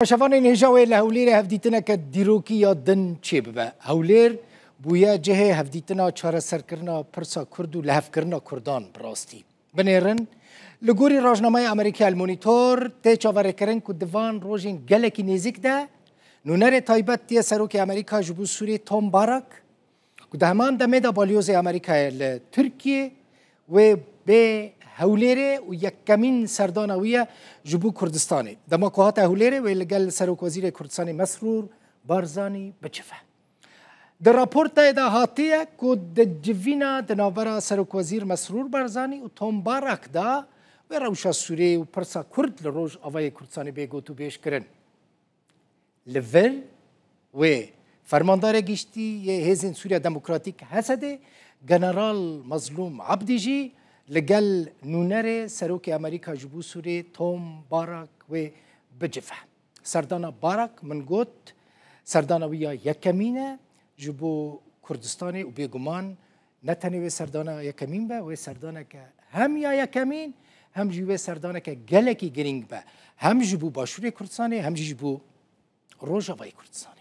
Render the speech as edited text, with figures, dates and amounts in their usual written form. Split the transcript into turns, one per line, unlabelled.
شوان نهجاوی لهولیر هفدیتنا که دیروکی یا دن چی ببه هولیر بویا جه هفدیتنا چاره سرکرنا پرسا کرد و لحف کرنا کردان براستی بنیرن لگوری راجنامه امریکای المونیتور تی چاوره کرن که دوان روژین گلکی نزیک ده نونر تایبت سروک امریکا جبو سوری توم باراک که ده همان دمه دا بالیوزê Amerîkayê ترکیه و به هولêrê و یکمین سردانا ویه جبو کردستانê دما که هات هولêrê و لگل سروک وزیر کردستانê مسرور بارزانی بچفه در راپورت دا هاتیه که د جوینا دنابرا سروک وزیر مسرور بارزانی و توم باراک دا و روشا سوری و پرسا کرد لروج آوای کردستانê بگوتو بیش کرن لول و فرماندار گشتی یه هزین سوریا دموکراتیک هسته جنرال مظلوم عبدی جی لگل نونر سروک امریکا جبو سوری توم باراک و بجفه سردانا باراک من گوت سردانا ویا یکمینه جبو کردستان و بیگمان نتنی و سردانا یکمین به و سردانا که هم یا یکمین هم جبو سردانا که گلکی گرینگ به هم جبو باشور کردستان هم جبو روجاوای کردستان